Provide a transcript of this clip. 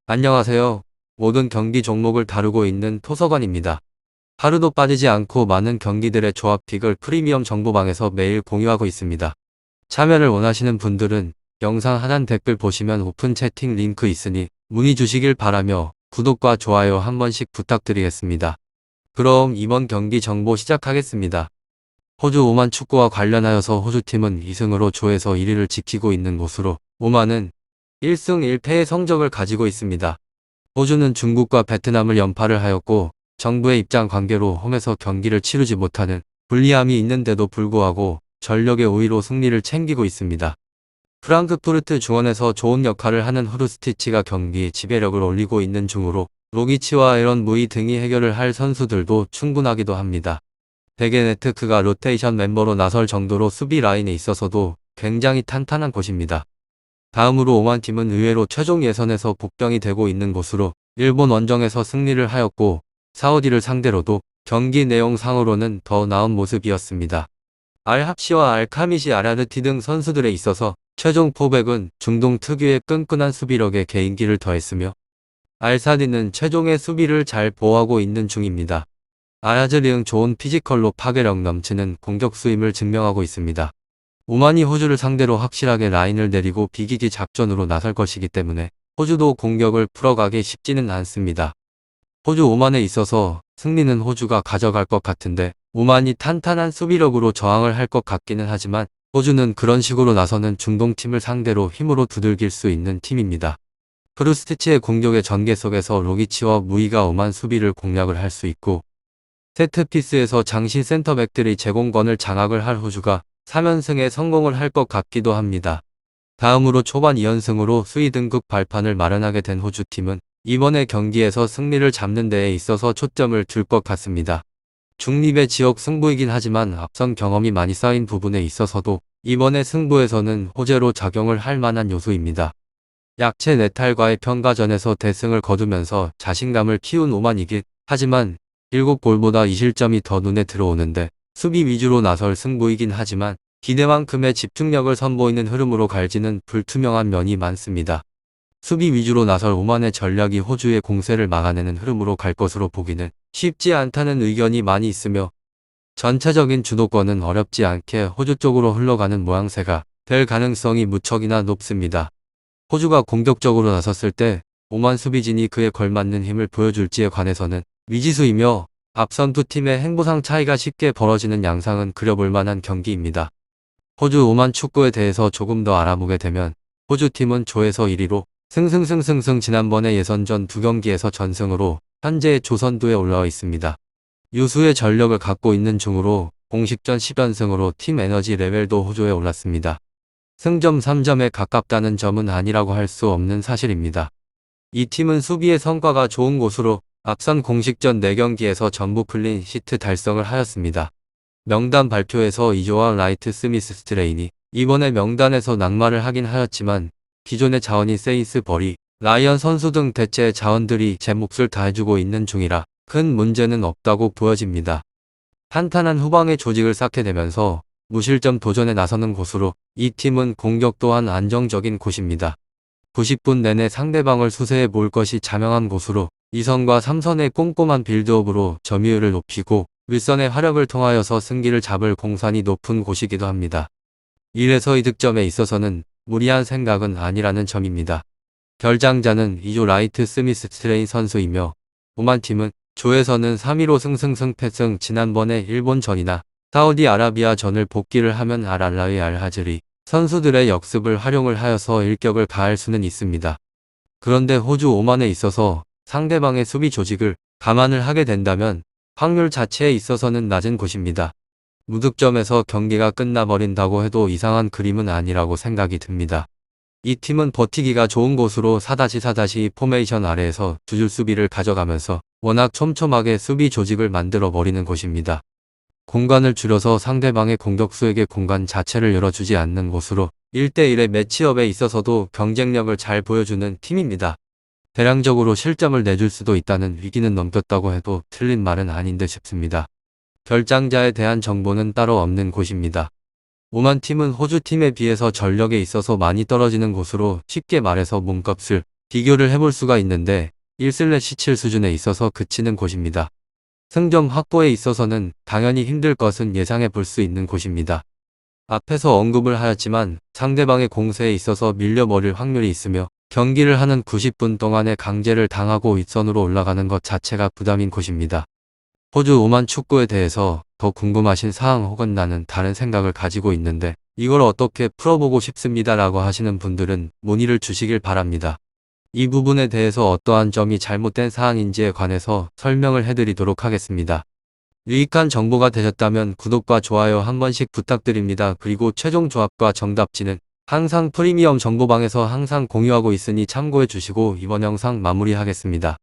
안녕하세요. 모든 경기 종목을 다루고 있는 토서관입니다. 하루도 빠지지 않고 많은 경기들의 조합픽을 프리미엄 정보방에서 매일 공유하고 있습니다. 참여를 원하시는 분들은 영상 하단 댓글 보시면 오픈 채팅 링크 있으니 문의 주시길 바라며 구독과 좋아요 한 번씩 부탁드리겠습니다. 그럼 이번 경기 정보 시작하겠습니다. 호주 오만 축구와 관련하여서 호주팀은 2승으로 조에서 1위를 지키고 있는 곳으로 오만은 1승 1패의 성적을 가지고 있습니다. 호주는 중국과 베트남을 연파를 하였고 정부의 입장 관계로 홈에서 경기를 치르지 못하는 불리함이 있는데도 불구하고 전력의 5위로 승리를 챙기고 있습니다. 프랑크푸르트 중원에서 좋은 역할을 하는 후르스티치가 경기 지배력을 올리고 있는 중으로 로기치와 에런 무이 등이 해결을 할 선수들도 충분하기도 합니다. 베게네트크가 로테이션 멤버로 나설 정도로 수비 라인에 있어서도 굉장히 탄탄한 곳입니다. 다음으로 오만팀은 의외로 최종 예선에서 복병이 되고 있는 곳으로 일본 원정에서 승리를 하였고 사우디를 상대로도 경기 내용상으로는 더 나은 모습이었습니다. 알합시와 알카미시 아라르티 등 선수들에 있어서 최종 포백은 중동 특유의 끈끈한 수비력에 개인기를 더했으며 알사디는 최종의 수비를 잘 보호하고 있는 중입니다. 아야즈리응 좋은 피지컬로 파괴력 넘치는 공격수임을 증명하고 있습니다. 오만이 호주를 상대로 확실하게 라인을 내리고 비기기 작전으로 나설 것이기 때문에 호주도 공격을 풀어가기 쉽지는 않습니다. 호주 오만에 있어서 승리는 호주가 가져갈 것 같은데 오만이 탄탄한 수비력으로 저항을 할 것 같기는 하지만 호주는 그런 식으로 나서는 중동팀을 상대로 힘으로 두들길 수 있는 팀입니다. 프루스티치의 공격의 전개 속에서 로기치와 무이가 오만 수비를 공략을 할 수 있고 세트피스에서 장신 센터백들이 제공권을 장악을 할 호주가 3연승에 성공을 할 것 같기도 합니다. 다음으로 초반 2연승으로 수위 등급 발판을 마련하게 된 호주팀은 이번에 경기에서 승리를 잡는 데에 있어서 초점을 둘 것 같습니다. 중립의 지역 승부이긴 하지만 앞선 경험이 많이 쌓인 부분에 있어서도 이번의 승부에서는 호재로 작용을 할 만한 요소입니다. 약체 네탈과의 평가전에서 대승을 거두면서 자신감을 키운 오만이긴 하지만 7골보다 2실점이 더 눈에 들어오는데 수비 위주로 나설 승부이긴 하지만 기대만큼의 집중력을 선보이는 흐름으로 갈지는 불투명한 면이 많습니다. 수비 위주로 나설 오만의 전략이 호주의 공세를 막아내는 흐름으로 갈 것으로 보기는 쉽지 않다는 의견이 많이 있으며 전체적인 주도권은 어렵지 않게 호주 쪽으로 흘러가는 모양새가 될 가능성이 무척이나 높습니다. 호주가 공격적으로 나섰을 때 오만 수비진이 그에 걸맞는 힘을 보여줄지에 관해서는 미지수이며 앞선 두 팀의 행보상 차이가 쉽게 벌어지는 양상은 그려볼 만한 경기입니다. 호주 오만 축구에 대해서 조금 더 알아보게 되면 호주팀은 조에서 1위로 승승승승승 지난번에 예선전 2경기에서 전승으로 현재 조선두에 올라와 있습니다. 유수의 전력을 갖고 있는 중으로 공식전 10연승으로 팀 에너지 레벨도 호조에 올랐습니다. 승점 3점에 가깝다는 점은 아니라고 할 수 없는 사실입니다. 이 팀은 수비의 성과가 좋은 곳으로 앞선 공식전 4경기에서 전부 클린 시트 달성을 하였습니다. 명단 발표에서 이조와 라이트 스미스 스트레인이 이번에 명단에서 낙마를 하긴 하였지만 기존의 자원인 세이스 버리, 라이언 선수 등 대체 자원들이 제 몫을 다해주고 있는 중이라 큰 문제는 없다고 보여집니다. 탄탄한 후방의 조직을 쌓게 되면서 무실점 도전에 나서는 곳으로 이 팀은 공격 또한 안정적인 곳입니다. 90분 내내 상대방을 수세해 볼 것이 자명한 곳으로 2선과 3선의 꼼꼼한 빌드업으로 점유율을 높이고 윌선의 화력을 통하여서 승기를 잡을 공산이 높은 곳이기도 합니다. 1에서 2득점에 있어서는 무리한 생각은 아니라는 점입니다. 결장자는 이조 라이트 스미스 스트레인 선수이며 오만팀은 조에서는 3위로 승승승패승 지난번에 일본전이나 사우디아라비아 전을 복귀를 하면 알알라의 알하즈리 선수들의 역습을 활용을 하여서 일격을 가할 수는 있습니다. 그런데 호주 오만에 있어서 상대방의 수비 조직을 감안을 하게 된다면 확률 자체에 있어서는 낮은 곳입니다. 무득점에서 경기가 끝나버린다고 해도 이상한 그림은 아니라고 생각이 듭니다. 이 팀은 버티기가 좋은 곳으로 4-4-2 포메이션 아래에서 두 줄 수비를 가져가면서 워낙 촘촘하게 수비 조직을 만들어 버리는 곳입니다. 공간을 줄여서 상대방의 공격수에게 공간 자체를 열어주지 않는 곳으로 1대1의 매치업에 있어서도 경쟁력을 잘 보여주는 팀입니다. 대량적으로 실점을 내줄 수도 있다는 위기는 넘겼다고 해도 틀린 말은 아닌 듯 싶습니다. 결장자에 대한 정보는 따로 없는 곳입니다. 오만팀은 호주팀에 비해서 전력에 있어서 많이 떨어지는 곳으로 쉽게 말해서 몸값을 비교를 해볼 수가 있는데 1/7 수준에 있어서 그치는 곳입니다. 승점 확보에 있어서는 당연히 힘들 것은 예상해 볼 수 있는 곳입니다. 앞에서 언급을 하였지만 상대방의 공세에 있어서 밀려버릴 확률이 있으며 경기를 하는 90분 동안에 강제를 당하고 윗선으로 올라가는 것 자체가 부담인 곳입니다. 호주 오만 축구에 대해서 더 궁금하신 사항 혹은 나는 다른 생각을 가지고 있는데 이걸 어떻게 풀어보고 싶습니다 라고 하시는 분들은 문의를 주시길 바랍니다. 이 부분에 대해서 어떠한 점이 잘못된 사항인지에 관해서 설명을 해드리도록 하겠습니다. 유익한 정보가 되셨다면 구독과 좋아요 한 번씩 부탁드립니다. 그리고 최종 조합과 정답지는 항상 프리미엄 정보방에서 항상 공유하고 있으니 참고해 주시고 이번 영상 마무리하겠습니다.